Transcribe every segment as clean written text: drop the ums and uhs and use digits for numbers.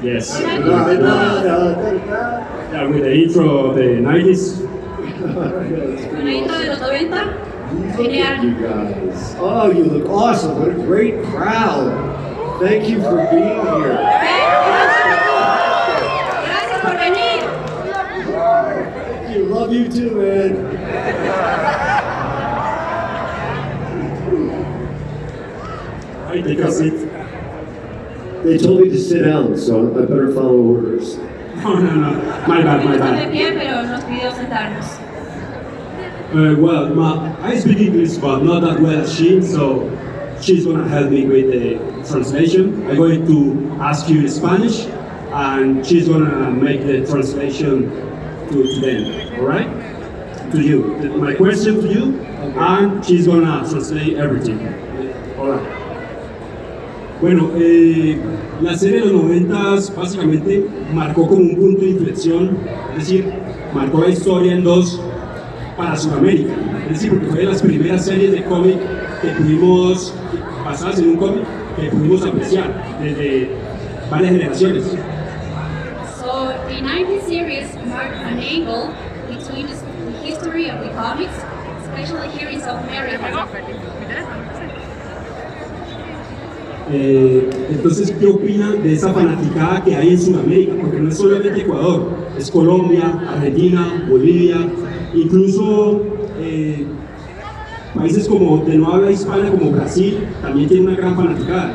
Yes. Hola, Yeah, with the intro of the 90's. con la intro de los 90. Look at Genial. you guys. Oh, you look awesome. What a great crowd. Thank you for being here. Gracias por venir. Thank you. Love you too, man. Right, take a seat. They told me to sit down, so I better follow orders. No, no, no. My bad, my Estamos de bad. pie, pero nos pidió sentarnos. Well, I speak English, but not that well as she, so she's gonna help me with the translation. I'm going to ask you in Spanish, and she's gonna make the translation to them, alright? To you. My question to you, and she's gonna translate everything. Alright. Bueno, la serie de los 90s básicamente marcó como un punto de inflexión, es decir, marcó la historia en dos para Sudamérica, es decir, porque fue de las primeras series de cómic que pudimos, basadas en un cómic, que pudimos apreciar desde varias generaciones. So, the 90s series marked an angle between the history of the comics, especially here in South America. Entonces, ¿qué opina de esa fanaticada que hay en Sudamérica? Porque no es solamente Ecuador, es Colombia, Argentina, Bolivia, incluso países como de no habla hispana como Brasil también tienen una gran fanaticada.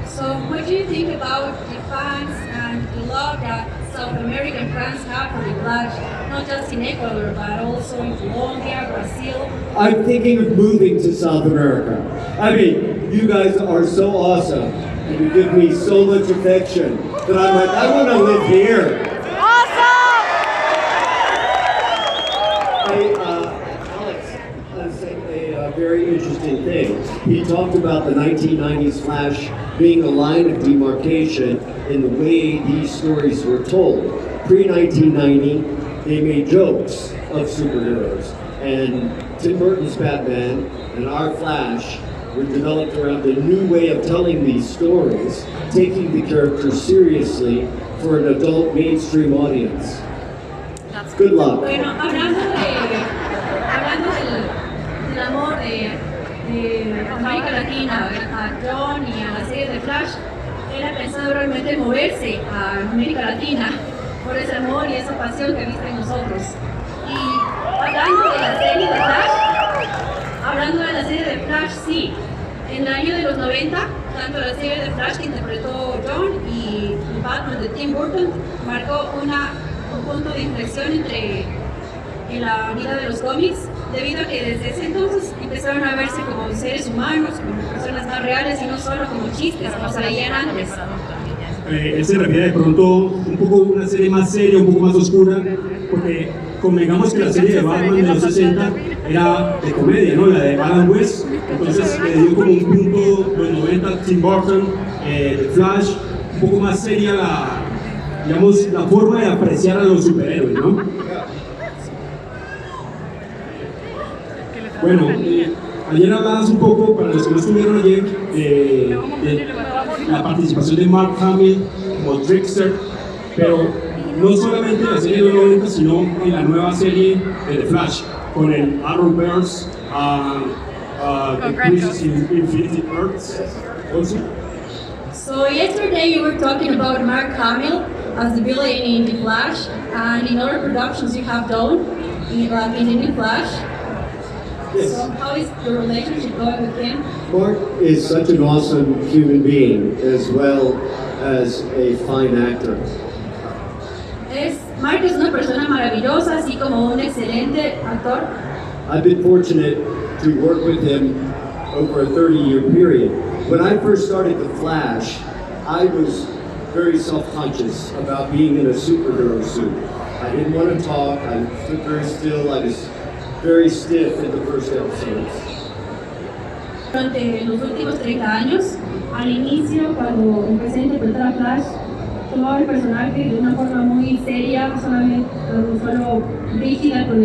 So, what do you think about the fans and the love that South American fans have for the Flash, not just in Ecuador, but also in Colombia, Brazil? I'm thinking of moving to South America. I mean, you guys are so awesome, and you give me so much affection that I'm like, I want to live here. Alex said a very interesting thing. He talked about the 1990s Flash being a line of demarcation in the way these stories were told. Pre-1990, they made jokes of superheroes, and Tim Burton's Batman and our Flash were developed around a new way of telling these stories, taking the characters seriously for an adult mainstream audience. Good luck. Bueno, hablando del amor de América Latina a Jhon y a la serie de Flash, él ha pensado realmente moverse a América Latina por ese amor y esa pasión que viste en nosotros. Y hablando de la serie de Flash, sí, en el año de los 90, tanto la serie de Flash que interpretó Jhon y el Batman de Tim Burton marcó un punto de inflexión en la vida de los cómics, debido a que desde ese entonces empezaron a verse como seres humanos, como personas más reales y no solo como chistes como se veían antes. Él se refiere de pronto un poco a una serie más seria, un poco más oscura, porque convengamos que la serie de Batman de los 60 era de comedia, ¿no? La de Adam West, entonces le dio como un punto, los 90, Tim Burton, de Flash, un poco más seria la forma de apreciar a los superhéroes, ¿no? Bueno, ayer hablabas un poco, para los que no estuvieron ayer, de la participación de Mark Hamill como Trickster, pero no solamente en la serie de los 90, sino en la nueva serie de The Flash, con el Arrowverse, The Crisis in Infinite Earths, also. So yesterday you were talking about Mark Hamill as the villain in The Flash, and in other productions you have done in the new Flash. Yes. So how is your relationship going with him? Mark is such an awesome human being as well as a fine actor. Mark es una persona maravillosa, así como un excelente actor. I've been fortunate to work with him over a 30-year period. When I first started The Flash, I was very self-conscious about being in a superhero suit. I didn't want to talk, I stood very still, I was very stiff in the first episodes. Durante los últimos 30 años, al inicio, cuando empecé a interpretar a Flash, tomaba el personaje de una forma muy seria, solo rígida con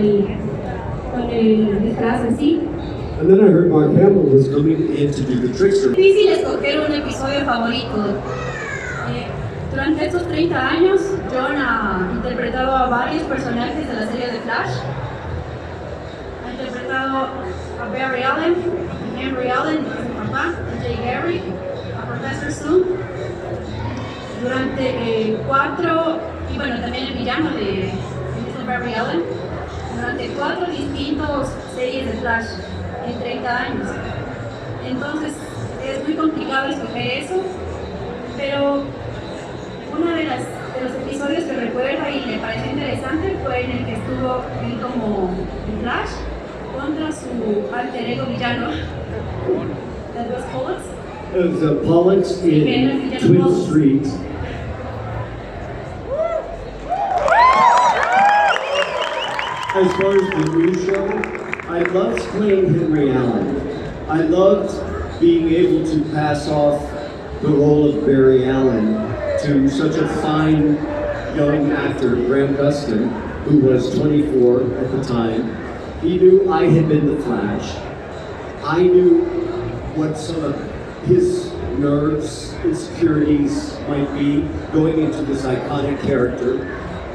el disfraz así. And then I heard Mark Hamill was coming in to do the Trickster. Es difícil escoger un episodio favorito. Durante estos 30 años, Jhon ha interpretado a varios personajes de la serie de Flash. Ha interpretado a Barry Allen, a Henry Allen, a su papá, a Jay Garrick, a Professor Zoom. Durante 4, y bueno, también el villano de Barry Allen, durante 4 distintos series de Flash en 30 años. Entonces es muy complicado escoger eso, pero uno de los episodios que recuerda y le pareció interesante fue en el que estuvo él como Flash contra su alter ego villano, that was Pollux. It was Pollux in Twin Street. As far as the new show, I loved playing Henry Allen. I loved being able to pass off the role of Barry Allen to such a fine young actor, Grant Gustin, who was 24 at the time. He knew I had been the Flash. I knew what some of his nerves, insecurities might be going into this iconic character.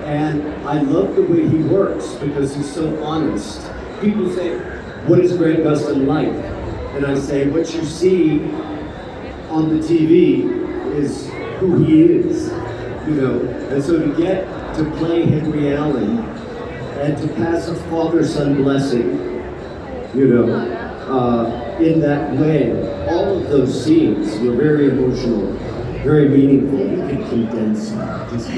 And I love the way he works because he's so honest. People say, what is Grant Gustin like? And I say, what you see on the TV is who he is, you know. And so to get to play Henry Allen and to pass a father-son blessing, you know, in that way, all of those scenes were very emotional, very meaningful. You can condense just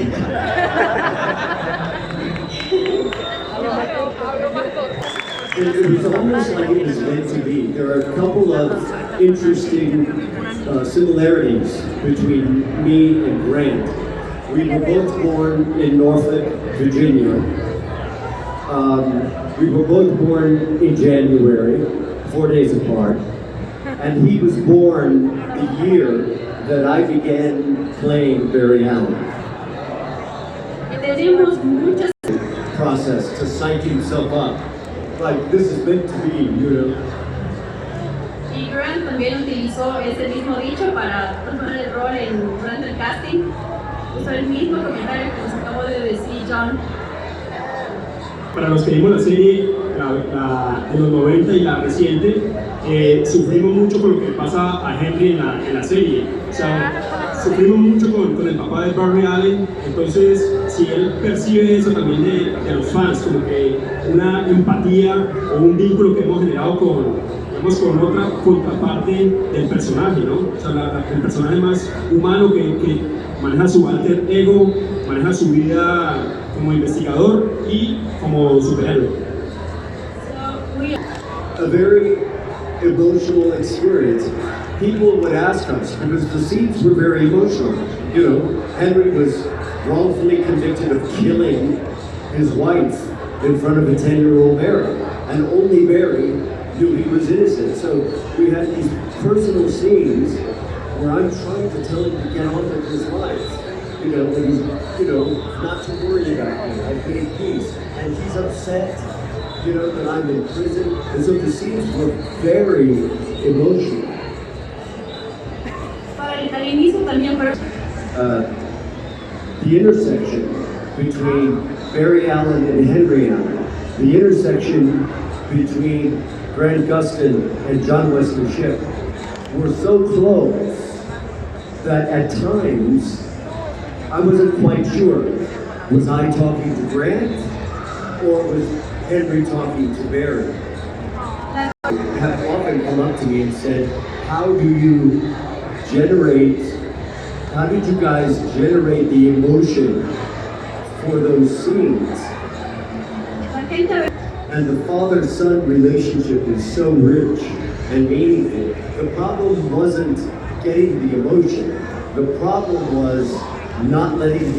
It was almost like it was meant to be. There are a couple of interesting similarities between me and Grant. We were both born in Norfolk, Virginia. We were both born in January, 4 days apart. And he was born the year that I began playing Barry Allen. Process to psych himself up. Like, this is meant to be, you know. Y Grant también utilizó ese mismo dicho para tomar el rol durante el casting. Usó el mismo comentario que nos acabó de decir Jhon. Para los que vimos la serie de los 90 y la reciente, sufrimos mucho con lo que pasa a Henry en la serie. O sea, sufrimos mucho con el papá de Barry Allen. Entonces, si él percibe eso también de los fans, como que una empatía o un vínculo que hemos generado con otra contraparte del personaje, ¿no? O sea, el personaje más humano que maneja su alter ego, maneja su vida como investigador y como superhéroe. A very emotional experience. People would ask us, because the scenes were very emotional. You know, Henry was wrongfully convicted of killing his wife in front of a 10-year-old Barry, and only Barry knew he was innocent. So we had these personal scenes where I'm trying to tell him to get on with his life. You know, and, you know, not to worry about me. I've made peace, and he's upset. You know, that I'm in prison, and so the scenes were very emotional. The intersection between Barry Allen and Henry Allen, the intersection between Grant Gustin and Jhon Wesley Shipp were so close that at times I wasn't quite sure. Was I talking to Grant or was Henry talking to Barry? Have often come up to me and said, how did you guys generate the emotion for those scenes? And the father-son relationship is so rich and meaningful. The problem wasn't getting the emotion. The problem was not letting the